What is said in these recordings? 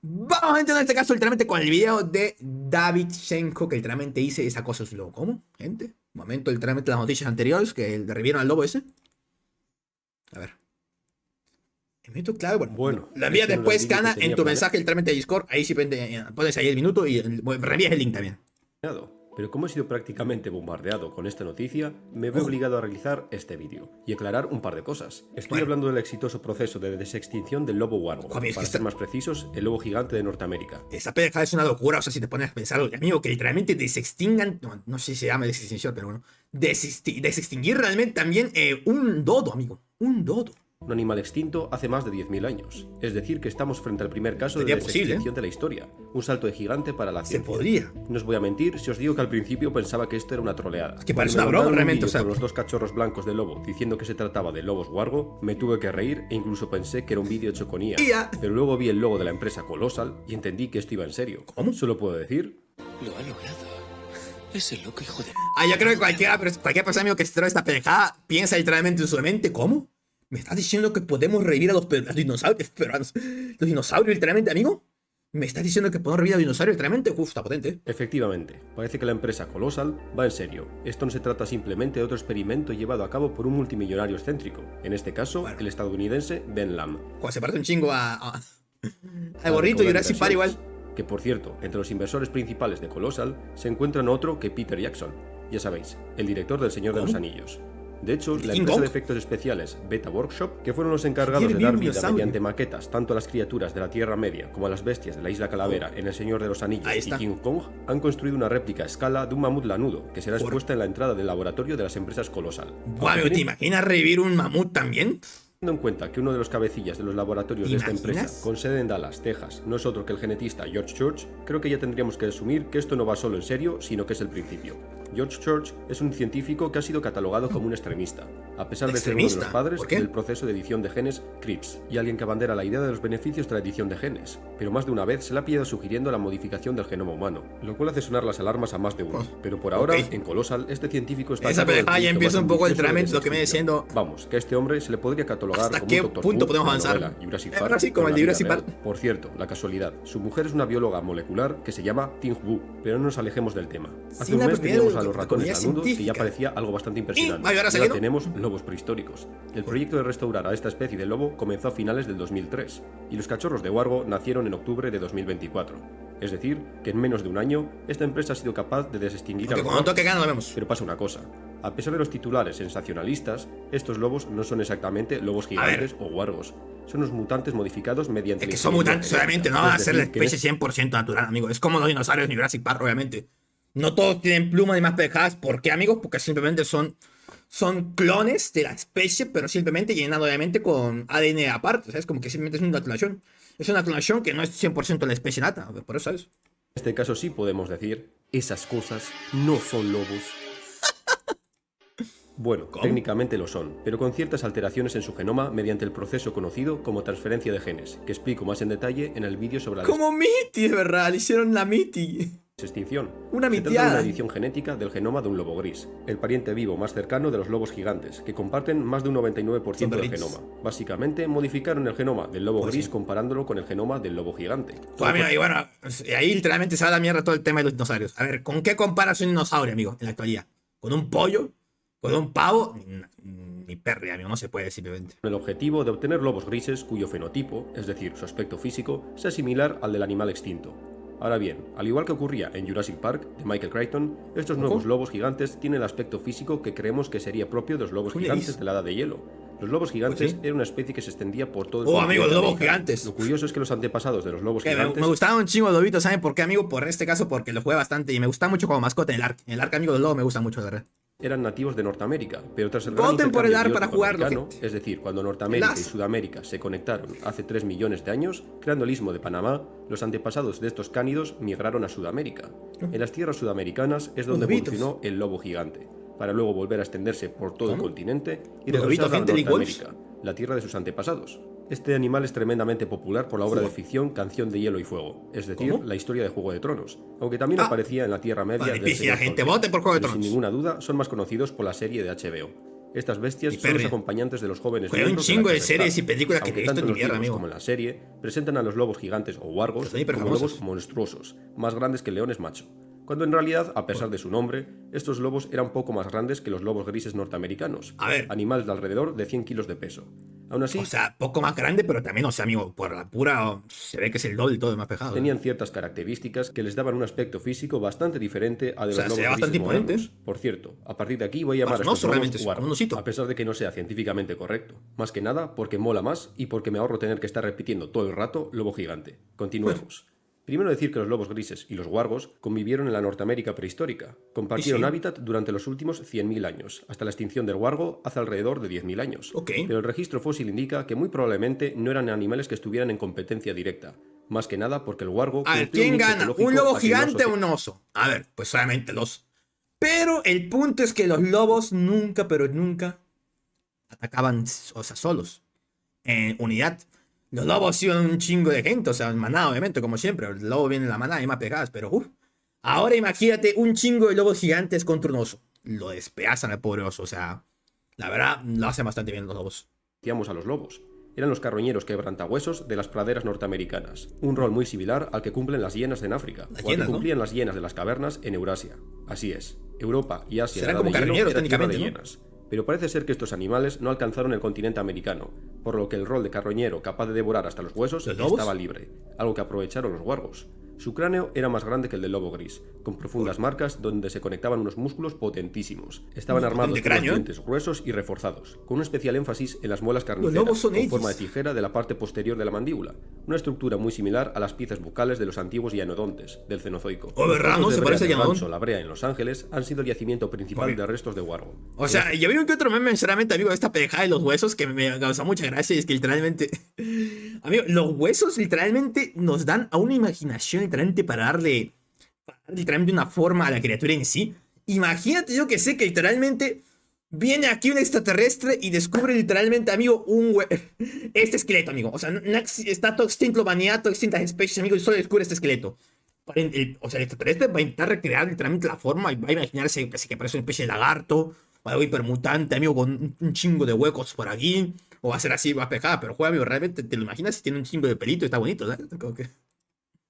Vamos a entrar en este caso literalmente con el video de David Shenko, que literalmente dice esa cosa es lobo. ¿Cómo, gente? Un momento, literalmente las noticias anteriores que revivieron al lobo ese. A ver. El minuto clave, bueno, Bueno, lo envías este no era el después, vídeo que Cana, en tenía tu mensaje literalmente de Discord. Ahí sí pones ahí el minuto y reenvías el link también. planeado. Pero como he sido prácticamente bombardeado con esta noticia, me veo obligado a realizar este vídeo y aclarar un par de cosas. Estoy hablando del exitoso proceso de desextinción del lobo wargo, para ser más precisos, el lobo gigante de Norteamérica. Esa pendeja es una locura, o sea, si te pones a pensar, amigo, que literalmente desextingan, no sé si se llama desextinción, pero bueno, desextinguir realmente también un dodo, amigo, un dodo. Un animal extinto hace más de 10.000 años. Es decir, que estamos frente al primer caso de desextinción de la historia. Un salto de gigante para la ciencia. Se podría. No os voy a mentir si os digo que al principio pensaba que esto era una troleada. Es que parece una broma realmente, o sea. Con los dos cachorros blancos de lobo diciendo que se trataba de lobos wargo, me tuve que reír e incluso pensé que era un vídeo hecho con IA. Pero luego vi el logo de la empresa Colossal y entendí que esto iba en serio. ¿Cómo? Solo puedo decir... Lo ha logrado. Es el loco hijo de... Yo creo que cualquier persona, amigo, que se trae esta pendejada piensa literalmente en su mente, ¿cómo? ¿Me estás diciendo que podemos revivir a los dinosaurios peruanos? ¿Los dinosaurios literalmente, amigo? ¿Me estás diciendo que podemos revivir a los dinosaurios literalmente? Uf, está potente. Efectivamente, parece que la empresa Colossal va en serio. Esto no se trata simplemente de otro experimento llevado a cabo por un multimillonario excéntrico. En este caso, el estadounidense Ben Lamb. Se parece un chingo al gorrito Jurassic Park igual. Que por cierto, entre los inversores principales de Colossal se encuentran otro que Peter Jackson. Ya sabéis, el director del Señor de los Anillos. De hecho, la empresa de efectos especiales Beta Workshop, que fueron los encargados de dar vida mediante maquetas tanto a las criaturas de la Tierra Media como a las bestias de la Isla Calavera en El Señor de los Anillos y King Kong, han construido una réplica a escala de un mamut lanudo, que será expuesta en la entrada del laboratorio de las empresas Colossal. Bueno, ¿te imaginas revivir un mamut también? Teniendo en cuenta que uno de los cabecillas de los laboratorios de esta empresa, con sede en Dallas, Texas, no es otro que el genetista George Church, creo que ya tendríamos que asumir que esto no va solo en serio, sino que es el principio. George Church es un científico que ha sido catalogado como un extremista, a pesar de ser uno de los padres del proceso de edición de genes CRISPR, y alguien que abandera la idea de los beneficios de la edición de genes, pero más de una vez se le ha pillado sugiriendo la modificación del genoma humano, lo cual hace sonar las alarmas a más de uno. Pero por ahora, en Colossal, este científico está... Esa pendejada ya empieza un poco el trámite, lo que me viene diciendo... Vamos, que a este hombre se le podría catalogar ¿hasta como qué un Dr. punto podemos avanzar? Así como el de Jurassic Park. Por cierto, la casualidad, su mujer es una bióloga molecular que se llama Ting Wu, pero no nos alejemos del tema. Hace un mes teníamos a los ratones lanudos que ya parecía algo bastante impresionante. Y ahora tenemos lobos prehistóricos. El proyecto de restaurar a esta especie de lobo comenzó a finales del 2003, y los cachorros de wargo nacieron en octubre de 2024. Es decir, que en menos de un año, esta empresa ha sido capaz de desextinguir a los lobos. Pero pasa una cosa. A pesar de los titulares sensacionalistas, estos lobos no son exactamente lobos gigantes o wargos. Son unos mutantes modificados mediante... Es que son mutantes, obviamente, no van a ser la especie 100% natural, amigo. Es como los dinosaurios ni Jurassic Park, obviamente. No todos tienen plumas ni más pegadas. ¿Por qué, amigos? Porque simplemente son clones de la especie, pero simplemente llenando, obviamente, con ADN aparte. ¿Sabes? Como que simplemente es una clonación. Es una clonación que no es 100% la especie nata. Por eso, ¿sabes? En este caso sí podemos decir, esas cosas no son lobos. Bueno, técnicamente lo son, pero con ciertas alteraciones en su genoma mediante el proceso conocido como transferencia de genes, que explico más en detalle en el vídeo sobre la... Como Mitty, de verdad, le hicieron la Mitty. Extinción. Una Se trata mitiada. de una edición genética del genoma de un lobo gris, el pariente vivo más cercano de los lobos gigantes, que comparten más de un 99% del genoma. Básicamente, modificaron el genoma del lobo gris comparándolo con el genoma del lobo gigante. Pues, amigo, y bueno, ahí literalmente se va a la mierda todo el tema de los dinosaurios. A ver, ¿con qué comparas un dinosaurio, amigo, en la actualidad? ¿Con un pollo? ¿Con un pavo? Ni perri, amigo, no se puede simplemente. Con el objetivo de obtener lobos grises cuyo fenotipo, es decir, su aspecto físico, sea similar al del animal extinto. Ahora bien, al igual que ocurría en Jurassic Park, de Michael Crichton, estos nuevos lobos gigantes tienen el aspecto físico que creemos que sería propio de los lobos gigantes de la Edad de Hielo. Los lobos gigantes eran una especie que se extendía por todo el continente. Amigo, los lobos gigantes. Lo curioso es que los antepasados de los lobos gigantes... Me gustaban un chingo de lobitos, ¿saben por qué, amigo? Por este caso, porque lo jugué bastante y me gusta mucho como mascota el Ark. El Ark, amigo, del lobo me gusta mucho, de verdad. Eran nativos de Norteamérica, pero tras el voten por el Ark para jugarlo, es decir, cuando Norteamérica y Sudamérica se conectaron hace 3 millones de años, creando el istmo de Panamá, los antepasados de estos cánidos migraron a Sudamérica. En las tierras sudamericanas es donde evolucionó el lobo gigante, para luego volver a extenderse por todo el continente y regresar a Norteamérica, la tierra de sus antepasados. Este animal es tremendamente popular por la obra de ficción Canción de Hielo y Fuego, es decir, la historia de Juego de Tronos, aunque también aparecía en la Tierra Media del Señor gente, vote por Juego de Tronos. Sin ninguna duda, son más conocidos por la serie de HBO. Estas bestias son los acompañantes de los jóvenes miembros de un chingo de series y películas que he visto en ni mierda, amigo. Como en la serie, presentan a los lobos gigantes o wargos como lobos monstruosos, más grandes que leones macho. Cuando en realidad, a pesar de su nombre, estos lobos eran poco más grandes que los lobos grises norteamericanos, animales de alrededor de 100 kilos de peso. Aún así, o sea, poco más grande, pero también, o sea, amigo, por la pura, se ve que es el doble todo más pejado. Tenían ciertas características que les daban un aspecto físico bastante diferente a de los lobos grises modernos. Por cierto, a partir de aquí voy a llamar a estos lobos wargos, a pesar de que no sea científicamente correcto. Más que nada porque mola más y porque me ahorro tener que estar repitiendo todo el rato lobo gigante. Continuemos. Primero decir que los lobos grises y los wargos convivieron en la Norteamérica prehistórica. Compartieron hábitat durante los últimos 100.000 años, hasta la extinción del wargo hace alrededor de 10.000 años. Pero el registro fósil indica que muy probablemente no eran animales que estuvieran en competencia directa. Más que nada porque el wargo... A ver, ¿quién gana? ¿Un lobo gigante o un oso? A ver, pues solamente el oso. Pero el punto es que los lobos nunca, pero nunca atacaban, o sea, solos. En unidad. Los lobos sí son un chingo de gente, o sea, en manada, obviamente, como siempre. El lobo viene en la manada y más pegadas, pero ahora imagínate un chingo de lobos gigantes contra un oso. Lo despedazan al pobre oso, o sea, la verdad, lo hacen bastante bien los lobos. A los lobos. Eran los carroñeros quebrantahuesos de las praderas norteamericanas, un rol muy similar al que cumplen las hienas en África, o al que cumplían las hienas de las cavernas en Eurasia. Así es, Europa y Asia serán como carroñeros técnicamente, ¿no? Pero parece ser que estos animales no alcanzaron el continente americano, por lo que el rol de carroñero capaz de devorar hasta los huesos estaba libre, algo que aprovecharon los wargos. Su cráneo era más grande que el del lobo gris, con profundas marcas donde se conectaban unos músculos potentísimos. Estaban armados con dientes gruesos y reforzados, con un especial énfasis en las muelas carniceras, con forma de tijera de la parte posterior de la mandíbula, una estructura muy similar a las piezas bucales de los antiguos llaneodontes del Cenozoico. ¿no? Se parece a Llaneodonte. La Brea en Los Ángeles han sido el yacimiento principal de restos de wargo. O sea, yo vi un que otro meme, sinceramente, amigo, esta pendejada de los huesos que me causa mucha gracia, y es que literalmente... Amigo, los huesos literalmente nos dan a una imaginación literalmente para darle literalmente una forma a la criatura en sí. Imagínate, yo que sé, que literalmente viene aquí un extraterrestre y descubre literalmente, amigo, este esqueleto, amigo. O sea, está todo extinto la humanidad, todas extintas especies, amigo, y solo descubre este esqueleto. O sea, el extraterrestre va a intentar recrear literalmente la forma y va a imaginarse que parece una especie de lagarto o algo hipermutante, amigo, con un chingo de huecos por aquí. O va a ser así, va a pegar, pero juega, amigo, realmente te lo imaginas si tiene un chingo de pelito y está bonito, ¿sabes? Como que...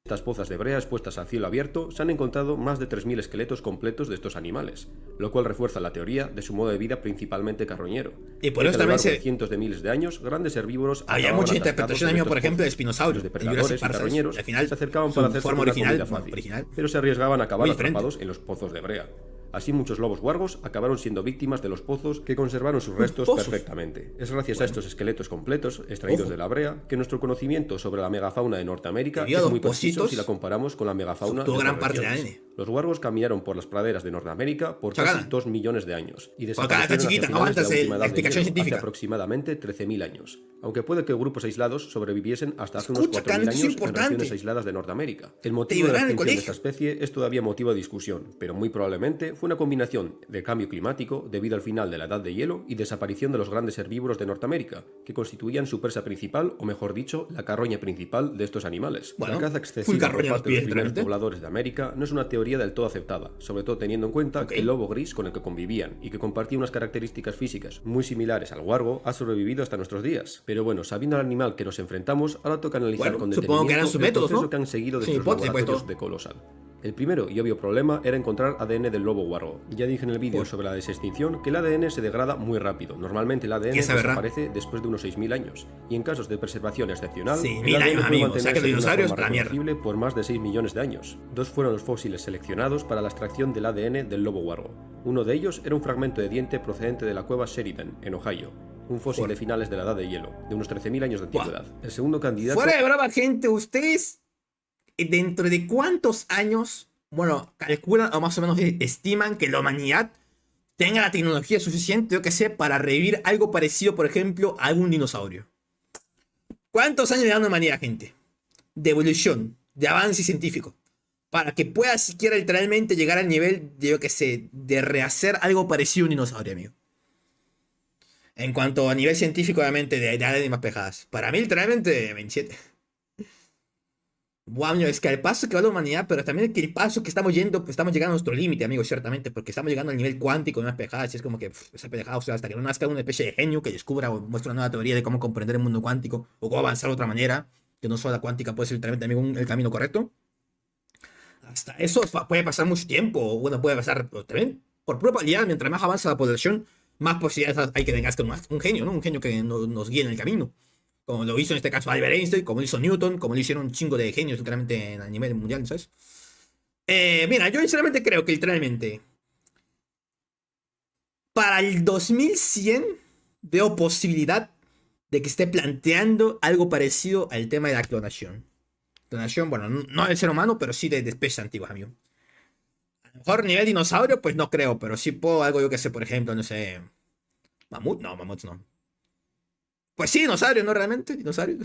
Estas pozas de brea expuestas al cielo abierto se han encontrado más de 3.000 esqueletos completos de estos animales, lo cual refuerza la teoría de su modo de vida principalmente carroñero. Y por eso también de cientos de miles de años, grandes herbívoros había mucha interpretación, amigo, por ejemplo, de espinosaurios, depredadores y carroñeros, al final se acercaban para hacerse forma una original, comida fácil, pero se arriesgaban a acabar atrapados en los pozos de brea. Así muchos lobos wargos acabaron siendo víctimas de los pozos que conservaron sus restos perfectamente. Es gracias a estos esqueletos completos extraídos de la brea que nuestro conocimiento sobre la megafauna de Norteamérica es muy preciso si la comparamos con la megafauna de gran parte de ADN. Los wargos caminaron por las praderas de Norteamérica por casi 2 millones de años y desaparecieron hace aproximadamente 13.000 años. Aunque puede que grupos aislados sobreviviesen hasta hace unos 4.000 años en regiones aisladas de Norteamérica. El motivo de la extinción de esta especie es todavía motivo de discusión, pero muy probablemente fue una combinación de cambio climático debido al final de la edad de hielo y desaparición de los grandes herbívoros de Norteamérica, que constituían su presa principal, o mejor dicho, la carroña principal de estos animales. La caza excesiva por parte de los primeros pobladores de América no es una teoría del todo aceptada, sobre todo teniendo en cuenta que el lobo gris con el que convivían y que compartía unas características físicas muy similares al wargo ha sobrevivido hasta nuestros días. Pero bueno, sabiendo al animal que nos enfrentamos, ahora toca analizar con detenimiento el proceso que han seguido de sus laboratorios de Colossal. El primero y obvio problema era encontrar ADN del lobo wargo. Ya dije en el vídeo sobre la desextinción que el ADN se degrada muy rápido. Normalmente el ADN desaparece después de unos 6.000 años. Y en casos de preservación excepcional, el ADN puede mantenerse de una forma reconocible por más de 6 millones de años. Dos fueron los fósiles seleccionados para la extracción del ADN del lobo wargo. Uno de ellos era un fragmento de diente procedente de la cueva Sheridan, en Ohio. Un fósil de finales de la edad de hielo, de unos 13.000 años de antigüedad. El segundo candidato... Fuera de brava, gente, ustedes... ¿Dentro de cuántos años, bueno, calculan o más o menos estiman que la humanidad tenga la tecnología suficiente, yo que sé, para revivir algo parecido, por ejemplo, a algún dinosaurio? ¿Cuántos años le dan a la humanidad, gente? De evolución, de avance científico, para que pueda siquiera literalmente llegar al nivel de, yo que sé, de rehacer algo parecido a un dinosaurio, amigo. En cuanto a nivel científico, obviamente, de ADN más pejadas. Para mí, literalmente, 27. Bueno, es que al paso que va la humanidad, pero también que el paso que estamos yendo, pues estamos llegando a nuestro límite, amigos, ciertamente, porque estamos llegando al nivel cuántico de unas pendejadas, y es como que esa pendejada, o sea, hasta que no nazca una especie de genio que descubra o muestre una nueva teoría de cómo comprender el mundo cuántico, o cómo avanzar de otra manera, que no solo la cuántica puede ser literalmente, amigo, el camino correcto. Hasta eso puede pasar mucho tiempo, o bueno, puede pasar también, por pura probabilidad, mientras más avanza la población, más posibilidades hay que tengas que un genio, ¿no? Un genio que nos guíe en el camino. Como lo hizo en este caso Albert Einstein, como lo hizo Newton, como lo hicieron un chingo de genios literalmente a nivel mundial, ¿sabes? Mira, yo sinceramente creo que literalmente para el 2100 veo posibilidad de que esté planteando algo parecido al tema de la clonación. Clonación, bueno, no del ser humano, pero sí de especies antiguas, amigo. A lo mejor nivel dinosaurio, pues no creo, pero sí puedo algo, yo que sé, por ejemplo, no sé... Mamut, no, mamuts no. Pues sí, dinosaurio, ¿no? Realmente, dinosaurio.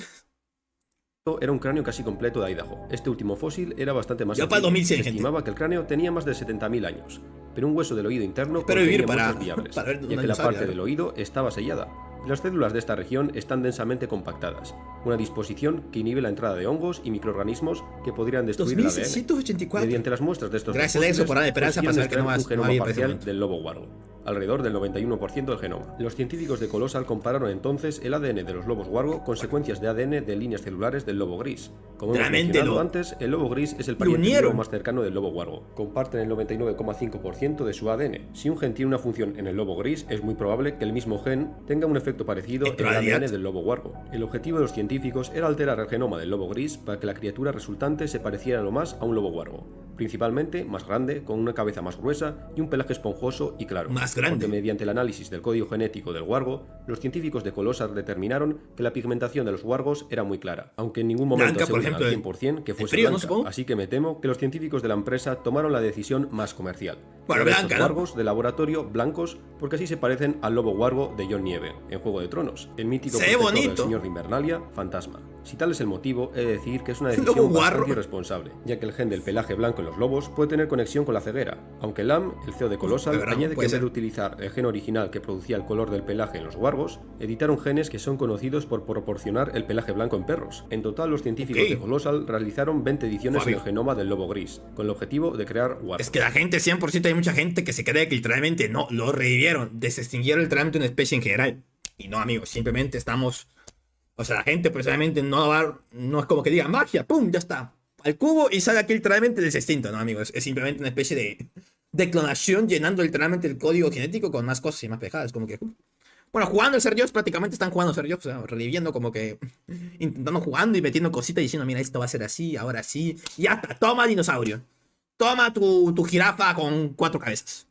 Era un cráneo casi completo de Idaho. Este último fósil era bastante más antiguo. Para el 2100, se estimaba que el cráneo tenía más de 70.000 años, pero un hueso del oído interno contenía vivir muestras viables, ya que la parte del oído estaba sellada. Las células de esta región están densamente compactadas, una disposición que inhibe la entrada de hongos y microorganismos que podrían destruir el ADN. Mediante las muestras de estos gracias a eso por la esperanza para saber que no un genoma parcial del lobo huargo, alrededor del 91% del genoma. Los científicos de Colossal compararon entonces el ADN de los lobos huargo con secuencias de ADN de líneas celulares del lobo gris. Como hemos mencionado antes, el lobo gris es el pariente más cercano del lobo huargo. Comparten el 99,5% de su ADN. Si un gen tiene una función en el lobo gris, es muy probable que el mismo gen tenga un efecto parecido en el ADN del lobo huargo. El objetivo de los científicos era alterar el genoma del lobo gris para que la criatura resultante se pareciera lo más a un lobo huargo, principalmente más grande, con una cabeza más gruesa y un pelaje esponjoso y claro. Más grande. Porque mediante el análisis del código genético del huargo, los científicos de Colossal determinaron que la pigmentación de los huargos era muy clara, aunque en ningún momento aseguran al 100% que fuese blanca, así que me temo que los científicos de la empresa tomaron la decisión más comercial. Bueno, blanca, ¿no? Huargos de laboratorio blancos porque así se parecen al lobo huargo de Jon Nieve en Juego de Tronos, el mítico protector del señor de Invernalia, Fantasma. Si tal es el motivo, he de decir que es una decisión bastante irresponsable, ya que el gen del pelaje blanco en los lobos puede tener conexión con la ceguera, aunque Lam, el CEO de Colossal, añade que en vez de utilizar el gen original que producía el color del pelaje en los huargos, editaron genes que son conocidos por proporcionar el pelaje blanco en perros. En total, los científicos de Colossal realizaron 20 ediciones en el genoma del lobo gris, con el objetivo de crear huargos. Es que la gente, 100% hay mucha gente que se cree que literalmente no, lo revivieron, desextinguieron literalmente una especie en general. Y no, amigos, simplemente estamos... O sea, la gente precisamente no es como que diga magia, pum, ya está. Al cubo y sale aquí literalmente desextinto, ¿no, amigos? Es simplemente una especie de clonación llenando literalmente el código genético con más cosas y más pegadas. Como que... Bueno, jugando a ser Dios, prácticamente están jugando a ser Dios, o sea, reviviendo como que... Intentando jugando y metiendo cositas y diciendo, mira, esto va a ser así, ahora sí. Y ya está, toma dinosaurio. Toma tu jirafa con 4 cabezas.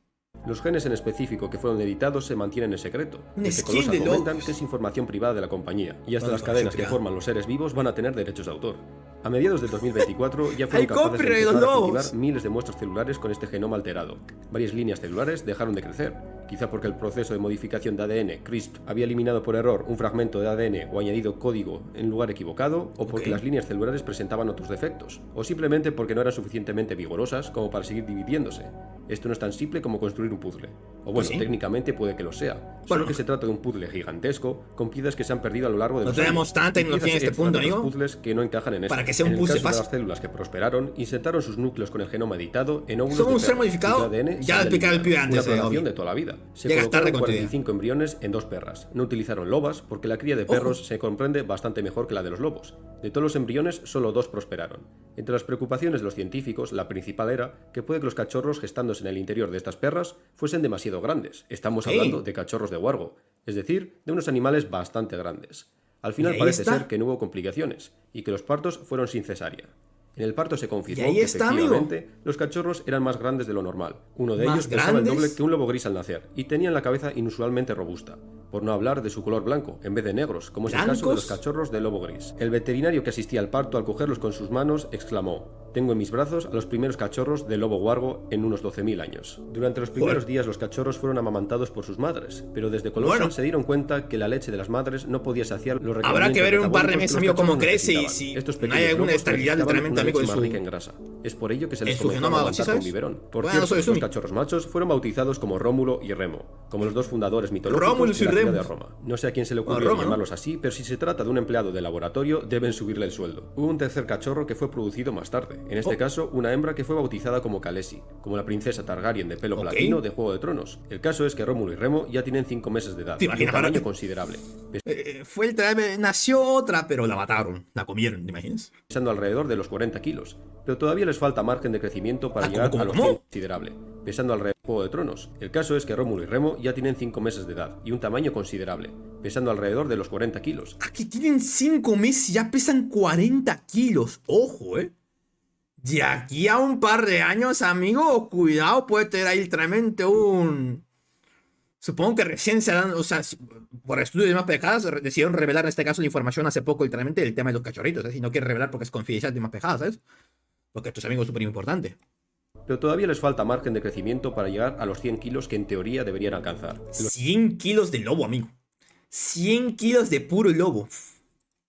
Los genes en específico que fueron editados se mantienen en secreto. Desde Colossal comentan que es información privada de la compañía y hasta las cadenas que forman los seres vivos van a tener derechos de autor. A mediados del 2024 ya fueron capaces de empezar a cultivar miles de muestras celulares con este genoma alterado. Varias líneas celulares dejaron de crecer, quizá porque el proceso de modificación de ADN, CRISP, había eliminado por error un fragmento de ADN o añadido código en lugar equivocado, o porque las líneas celulares presentaban otros defectos, o simplemente porque no eran suficientemente vigorosas como para seguir dividiéndose. Esto no es tan simple como construir un puzzle. O bueno, técnicamente puede que lo sea. Solo que se trata de un puzzle gigantesco con piezas que se han perdido a lo largo de los años. No tenemos tanta tecnología en este punto, amigo. Puzzles que no encajan en esto. Para que sea un puzzle fácil. Las células que prosperaron insertaron sus núcleos con el genoma editado en óvulos de un ser modificado. ADN ya explicar el pibe antes. Una clonación de toda la vida. Se colocaron 45 embriones en 2 perras. No utilizaron lobas porque la cría de perros se comprende bastante mejor que la de los lobos. De todos los embriones, solo 2 prosperaron. Entre las preocupaciones de los científicos, la principal era que puede que los cachorros gestándose en el interior de estas perras fuesen demasiado grandes. Estamos hablando de cachorros de huargo, es decir, de unos animales bastante grandes. Al final parece ser que no hubo complicaciones y que los partos fueron sin cesárea. En el parto se confirmó que efectivamente los cachorros eran más grandes de lo normal. Uno de ellos pesaba el doble que un lobo gris al nacer y tenían la cabeza inusualmente robusta, por no hablar de su color blanco, en vez de negros, como es el caso de los cachorros de lobo gris. El veterinario que asistía al parto al cogerlos con sus manos exclamó: Tengo en mis brazos a los primeros cachorros del lobo huargo en unos 12.000 años. Durante los primeros días los cachorros fueron amamantados por sus madres, pero desde Colossal se dieron cuenta que la leche de las madres no podía saciar los requerimientos. Habrá que ver en un par de meses, amigo, cómo crece y si no hay alguna estabilidad literalmente, amigo, de su... rica en grasa. Es por ello que se les comenzó a amamantar con biberón. Por cierto, los cachorros machos fueron bautizados como Rómulo y Remo, como los dos fundadores mitológicos de la ciudad de Roma. No sé a quién se le ocurrió llamarlos así, pero si se trata de un empleado de laboratorio, deben subirle el sueldo. Hubo un tercer cachorro que fue producido más tarde. En este caso, una hembra que fue bautizada como Khaleesi, como la princesa Targaryen de pelo platino de Juego de Tronos. El caso es que Rómulo y Remo ya tienen 5 meses de edad, y un tamaño considerable. Nació otra, pero la mataron, la comieron, ¿te imaginas? Pesando alrededor de los 40 kilos, pero todavía les falta margen de crecimiento para llegar a los 100 considerable, pesando alrededor de Juego de Tronos. El caso es que Rómulo y Remo ya tienen 5 meses de edad, y un tamaño considerable, pesando alrededor de los 40 kilos. Aquí tienen 5 meses y ya pesan 40 kilos, ojo, De aquí a un par de años, amigo, cuidado, puede tener ahí literalmente un... Supongo que recién se dan, o sea, por estudios de más pecadas, decidieron revelar en este caso la información hace poco, literalmente, del tema de los cachorritos, ¿sabes? Y no quiere revelar porque es confidencial de más pecadas, ¿sabes? Porque esto es, amigo, súper importante. Pero todavía les falta margen de crecimiento para llegar a los 100 kilos que en teoría deberían alcanzar. 100 kilos de lobo, amigo. 100 kilos de puro lobo.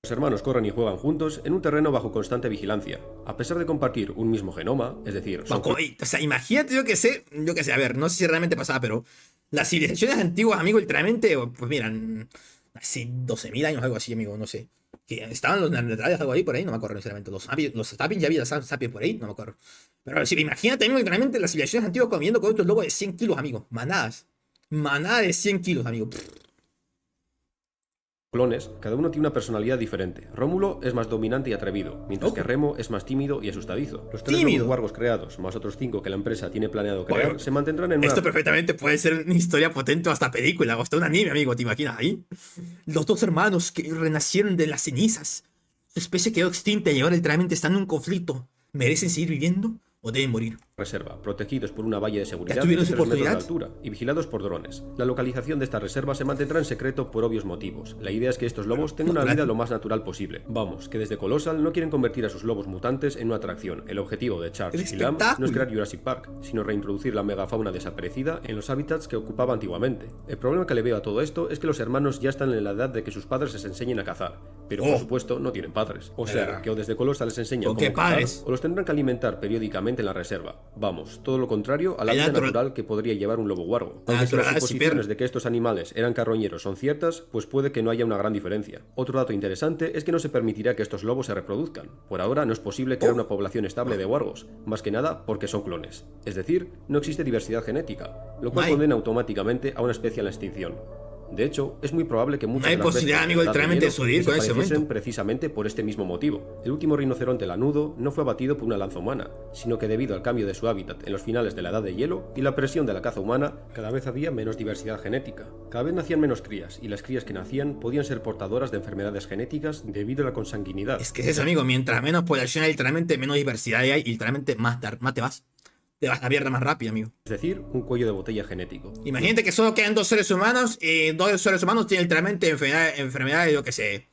Los hermanos corren y juegan juntos en un terreno bajo constante vigilancia. A pesar de compartir un mismo genoma, es decir... O sea, imagínate, yo que sé, a ver, no sé si realmente pasaba, pero las civilizaciones antiguas, amigo, literalmente, pues miran, hace 12.000 años, algo así, amigo, no sé. Que estaban los neandertales, algo ahí por ahí, no me acuerdo sinceramente. Los sapiens, ya había sapiens por ahí, no me acuerdo. Pero si imagínate, amigo, literalmente las civilizaciones antiguas comiendo con otros lobos de 100 kilos, amigo. Manadas. Manada de 100 kilos, amigo. Clones, cada uno tiene una personalidad diferente. Rómulo es más dominante y atrevido, mientras que Remo es más tímido y asustadizo. Los 3 lobos huargos creados, más otros 5 que la empresa tiene planeado crear, se mantendrán en una... Esto perfectamente puede ser una historia potente o hasta película, o hasta un anime, amigo, ¿te imaginas ahí? Los 2 hermanos que renacieron de las cenizas. Su especie quedó extinta y ahora literalmente están en un conflicto. ¿Merecen seguir viviendo o deben morir? Reserva, protegidos por una valla de seguridad de 3 metros de altura y vigilados por drones. La localización de esta reserva se mantendrá en secreto por obvios motivos. La idea es que estos lobos tengan una vida lo más natural posible. Vamos, que desde Colossal no quieren convertir a sus lobos mutantes en una atracción. El objetivo de Charles y Lam no es crear Jurassic Park, sino reintroducir la megafauna desaparecida en los hábitats que ocupaba antiguamente. El problema que le veo a todo esto es que los hermanos ya están en la edad de que sus padres les enseñen a cazar, pero por supuesto no tienen padres. O sea, que o desde Colossal les enseñan cómo cazar, o los tendrán que alimentar periódicamente en la reserva. Vamos, todo lo contrario a la vida natural que podría llevar un lobo huargo. Aunque si las suposiciones de que estos animales eran carroñeros son ciertas, pues puede que no haya una gran diferencia. Otro dato interesante es que no se permitirá que estos lobos se reproduzcan. Por ahora no es posible crear una población estable de huargos, más que nada porque son clones. Es decir, no existe diversidad genética, lo cual condena automáticamente a una especie a la extinción. De hecho, es muy probable que muchas de las posibilidad, amigo, literalmente de subir con ese momento. Precisamente por este mismo motivo. El último rinoceronte lanudo no fue abatido por una lanza humana, sino que debido al cambio de su hábitat en los finales de la Edad de Hielo y la presión de la caza humana, cada vez había menos diversidad genética. Cada vez nacían menos crías, y las crías que nacían podían ser portadoras de enfermedades genéticas debido a la consanguinidad. Es que es eso, amigo, mientras menos población hay, literalmente menos diversidad hay, y literalmente más te vas. Te vas a la mierda más rápido, amigo. Es decir, un cuello de botella genético. Imagínate que solo quedan 2 seres humanos y 2 seres humanos tienen literalmente enfermedades, yo que sé.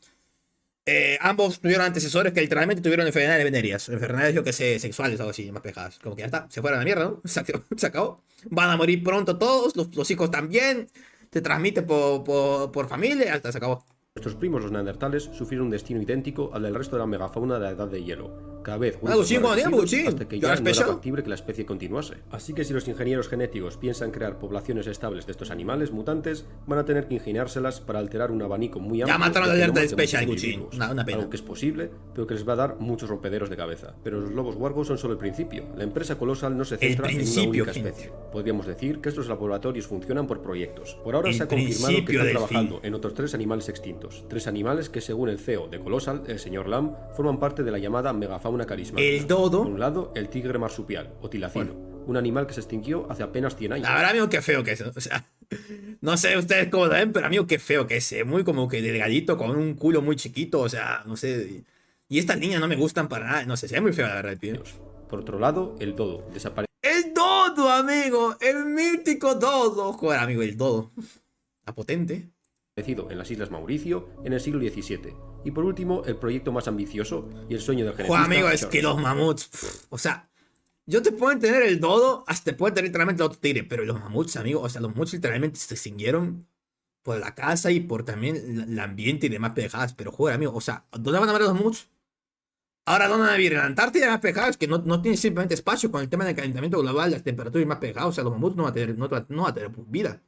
Ambos tuvieron antecesores que literalmente tuvieron enfermedades venéreas. Enfermedades, yo que sé, sexuales o algo así, más pegadas. Como que ya está, se fueron a la mierda, ¿no? Se acabó. Van a morir pronto todos, los hijos también. Se transmite por familia, hasta se acabó. Nuestros primos los neandertales sufrieron un destino idéntico al del resto de la megafauna de la Edad de Hielo. Cada vez hasta que ya no era factible que la especie continuase. Así que si los ingenieros genéticos piensan crear poblaciones estables de estos animales mutantes, van a tener que ingeniárselas para alterar un abanico muy amplio. Ya mataron la alerta de Special Gucci. Una pena. Algo que es posible, pero que les va a dar muchos rompederos de cabeza. Pero los lobos huargos son solo el principio. La empresa Colossal no se centra en una única especie. Podríamos decir que estos laboratorios funcionan por proyectos. Por ahora se ha confirmado que están trabajando en otros 3 animales extintos. 3 animales que, según el CEO de Colossal, el señor Lam, forman parte de la llamada megafauna carismática. El dodo. Por un lado, el tigre marsupial, o tilacino, un animal que se extinguió hace apenas 100 años. La verdad, amigo, qué feo que es. O sea, no sé ustedes cómo lo ven, pero amigo, qué feo que es. Muy como que delgadito, con un culo muy chiquito, o sea, no sé. Y estas niñas no me gustan para nada, no sé, se ve muy feo la verdad el tío. Por otro lado, el dodo desapareció. ¡El dodo, amigo! ¡El mítico dodo! Joder, amigo, el dodo. Está potente. En las Islas Mauricio en el siglo XVII Y por último, el proyecto más ambicioso y el sueño del genetista. Joder, amigo, es que los mamuts, o sea, yo te puedo entender el dodo, hasta te puedo entender literalmente el otro tigre, pero los mamuts, amigo, o sea, los mamuts literalmente se extinguieron por la casa y por también el ambiente y demás pendejadas. Pero joder, amigo, o sea, ¿dónde van a ver los mamuts? Ahora, ¿dónde van a vivir? En la Antártida y demás pendejadas, que no tienen simplemente espacio con el tema del calentamiento global, las temperaturas y más pendejadas. O sea, los mamuts no van a tener, no va a tener vida.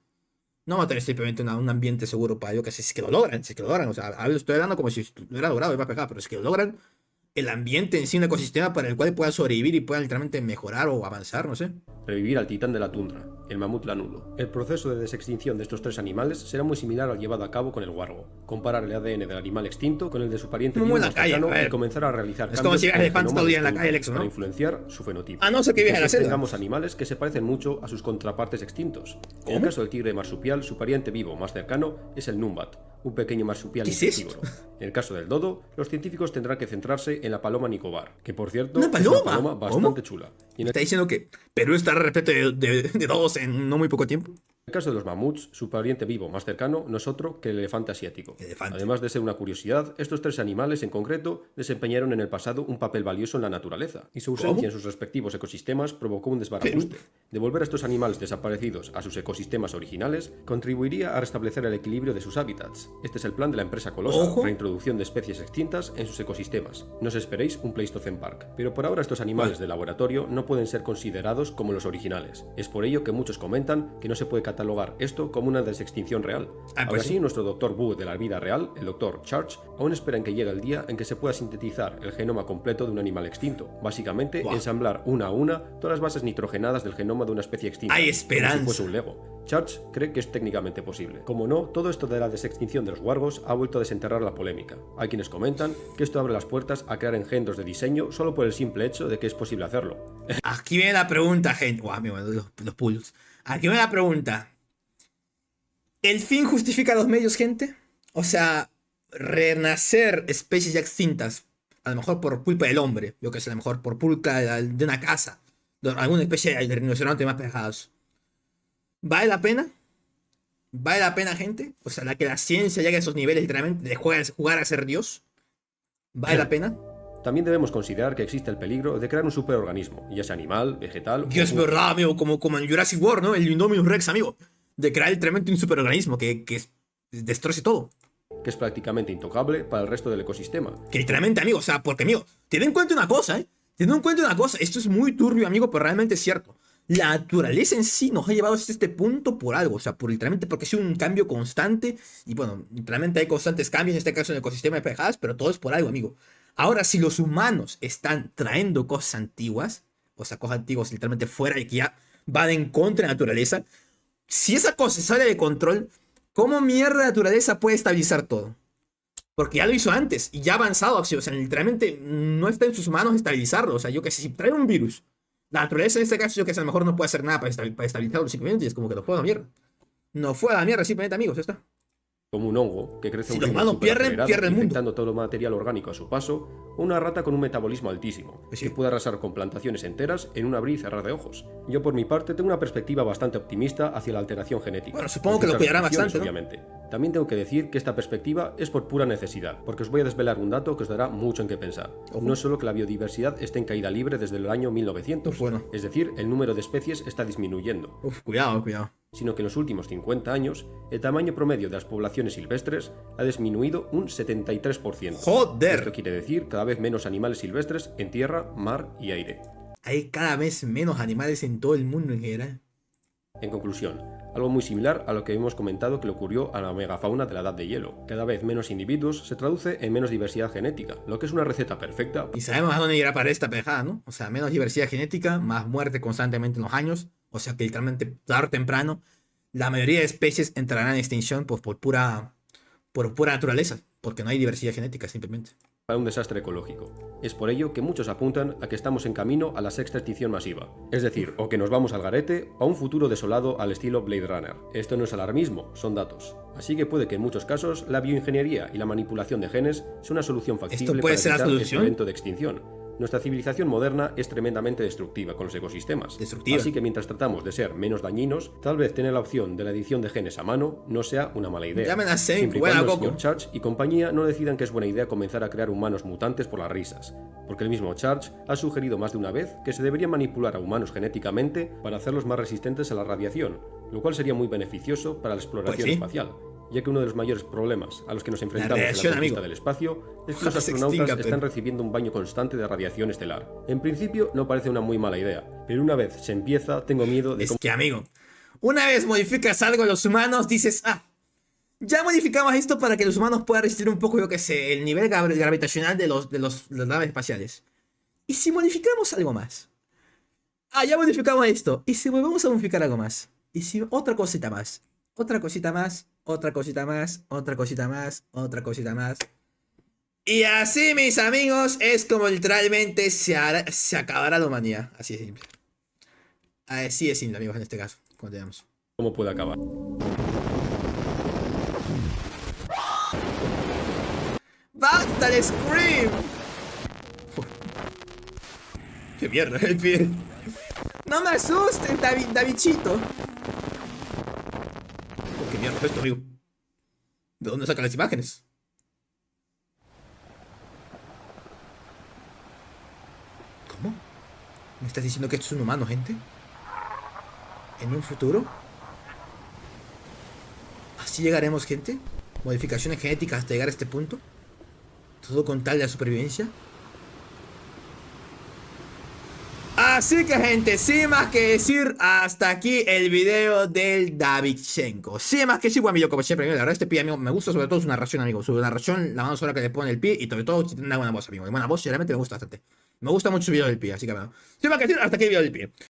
No va a tener simplemente un ambiente seguro para ellos, que si es que lo logran, si es que lo logran. O sea, a ver, estoy hablando como si lo hubiera logrado y más pendejadas, pero es que lo logran. El ambiente en sí, un ecosistema para el cual puedan sobrevivir y puedan literalmente mejorar o avanzar, no sé. Revivir al titán de la tundra, el mamut lanudo. El proceso de desextinción de estos 3 animales será muy similar al llevado a cabo con el huargo. Comparar el ADN del animal extinto con el de su pariente vivo más cercano y comenzar a realizar cambios como si elefantes todo el día en la calle, Lexo, ¿no? Para influenciar su fenotipo. A no ser que viaje a la selva. Tengamos animales que se parecen mucho a sus contrapartes extintos. En el caso del tigre marsupial, su pariente vivo más cercano es el numbat, un pequeño marsupial insectívoro. En el caso del dodo, los científicos tendrán que centrarse en la paloma nicobar, que por cierto es una paloma bastante chula. Y ¿está diciendo que Perú estará repleto de dodos en no muy poco tiempo? En el caso de los mamuts, su pariente vivo más cercano no es otro que el elefante asiático. Además de ser una curiosidad, estos 3 animales en concreto desempeñaron en el pasado un papel valioso en la naturaleza, y su ausencia en sus respectivos ecosistemas provocó un desbarajuste. Devolver a estos animales desaparecidos a sus ecosistemas originales contribuiría a restablecer el equilibrio de sus hábitats. Este es el plan de la empresa colosa, reintroducción de especies extintas en sus ecosistemas. No os esperéis un Pleistocene Park. Pero por ahora estos animales de laboratorio no pueden ser considerados como los originales. Es por ello que muchos comentan que no se puede catalogar esto como una desextinción real. Ahora sí, nuestro Dr. Wu de la vida real, el Dr. Church, aún espera en que llegue el día en que se pueda sintetizar el genoma completo de un animal extinto. Básicamente, ensamblar una a una todas las bases nitrogenadas del genoma de una especie extinta. Hay esperanza. Como si fuese un Lego. Church cree que es técnicamente posible. Como no, todo esto de la desextinción de los wargos ha vuelto a desenterrar la polémica. Hay quienes comentan que esto abre las puertas a crear engendros de diseño solo por el simple hecho de que es posible hacerlo. Aquí viene la pregunta, gente. Guau, los pulos. Aquí viene la pregunta. ¿El fin justifica los medios, gente? O sea, renacer especies ya extintas, a lo mejor por culpa del hombre, yo que sé, a lo mejor por culpa de una casa, de alguna especie de rinoceronte más pegados. ¿Vale la pena? ¿Vale la pena, gente? O sea, que la ciencia llegue a esos niveles literalmente de jugar a ser Dios. ¿Vale la pena? También debemos considerar que existe el peligro de crear un superorganismo, ya sea animal, vegetal... Dios, es verdad, amigo, como en Jurassic World, ¿no? El Indominus Rex, amigo. De crear literalmente un superorganismo que destroce todo. Que es prácticamente intocable para el resto del ecosistema. Que literalmente, amigo, o sea, porque, amigo, ten en cuenta una cosa, ten en cuenta una cosa. Esto es muy turbio, amigo, pero realmente es cierto. La naturaleza en sí nos ha llevado hasta este punto por algo, o sea, literalmente porque ha sido un cambio constante. Y bueno, literalmente hay constantes cambios, en este caso en el ecosistema de pejadas, pero todo es por algo, amigo. Ahora, si los humanos están trayendo cosas antiguas, o sea, cosas antiguas literalmente fuera y que ya van en contra de la naturaleza, si esa cosa sale de control, ¿cómo mierda la naturaleza puede estabilizar todo? Porque ya lo hizo antes y ya ha avanzado, o sea, literalmente no está en sus manos estabilizarlo. O sea, yo que sé, si trae un virus, la naturaleza en este caso, yo que sé, a lo mejor no puede hacer nada para estabilizarlo simplemente, y es como que lo fue a la mierda. No fue a la mierda simplemente, amigos, ya está. Como un hongo que crece si los humanos pierden el mundo, infectando todo el material orgánico a su paso, o una rata con un metabolismo altísimo, que puede arrasar con plantaciones enteras en un abrir y cerrar de ojos. Yo por mi parte tengo una perspectiva bastante optimista hacia la alteración genética. Bueno, supongo que lo cuidará bastante, ¿no? Obviamente. También tengo que decir que esta perspectiva es por pura necesidad, porque os voy a desvelar un dato que os dará mucho en qué pensar. No es solo que la biodiversidad esté en caída libre desde el año 1900, es decir, el número de especies está disminuyendo. Cuidado. Sino que en los últimos 50 años, el tamaño promedio de las poblaciones silvestres ha disminuido un 73%. ¡Joder! Esto quiere decir cada vez menos animales silvestres en tierra, mar y aire. Hay cada vez menos animales en todo el mundo en general. En conclusión, algo muy similar a lo que hemos comentado que le ocurrió a la megafauna de la Edad de Hielo. Cada vez menos individuos se traduce en menos diversidad genética, lo que es una receta perfecta. Y sabemos a dónde irá para esta pejada, ¿no? O sea, menos diversidad genética, más muerte constantemente en los años. O sea que literalmente, tarde o temprano, la mayoría de especies entrarán en extinción pues, por pura naturaleza, porque no hay diversidad genética simplemente. Para un desastre ecológico. Es por ello que muchos apuntan a que estamos en camino a la sexta extinción masiva. Es decir, o que nos vamos al garete o a un futuro desolado al estilo Blade Runner. Esto no es alarmismo, son datos. Así que puede que en muchos casos la bioingeniería y la manipulación de genes sea una solución factible para evitar este evento de extinción. Nuestra civilización moderna es tremendamente destructiva con los ecosistemas. Así que mientras tratamos de ser menos dañinos, tal vez tener la opción de la edición de genes a mano no sea una mala idea. Siempre y cuando el señor Church y compañía no decidan que es buena idea comenzar a crear humanos mutantes por las risas. Porque el mismo Church ha sugerido más de una vez que se debería manipular a humanos genéticamente para hacerlos más resistentes a la radiación, lo cual sería muy beneficioso para la exploración espacial, ya que uno de los mayores problemas a los que nos enfrentamos en la conquista del espacio es que los astronautas están recibiendo un baño constante de radiación estelar. En principio no parece una muy mala idea, pero una vez se empieza, tengo miedo de... Es que, amigo, una vez modificas algo en los humanos, dices, ya modificamos esto para que los humanos puedan resistir un poco, yo que sé, el nivel gravitacional de las naves espaciales. ¿Y si modificamos algo más? Ya modificamos esto. ¿Y si volvemos a modificar algo más? ¿Y si otra cosita más? Otra cosita más, otra cosita más, otra cosita más, otra cosita más. Y así, mis amigos, es como literalmente se acabará la humanidad. Así de simple. Así de simple, amigos, en este caso. Continuamos. ¿Cómo puede acabar? ¡Basta el Scream! ¡Qué mierda el pie! ¡No me asustes, Davidchito! ¿Qué mierda es esto, amigo? ¿De dónde sacan las imágenes? ¿Cómo? ¿Me estás diciendo que esto es un humano, gente? ¿En un futuro? ¿Así llegaremos, gente? ¿Modificaciones genéticas hasta llegar a este punto? ¿Todo con tal de la supervivencia? Así que, gente, sin más que decir, hasta aquí el video del Davidchenko. Sin más que decir, buen video como siempre, amigo. La verdad, este pie, amigo, me gusta sobre todo su narración, amigo. Su narración, la banda sonora que le pone el pie y sobre todo si tiene una buena voz, amigo. Y buena voz, realmente me gusta bastante. Me gusta mucho su video del pie, así que bueno. Sin más que decir, hasta aquí el video del pie.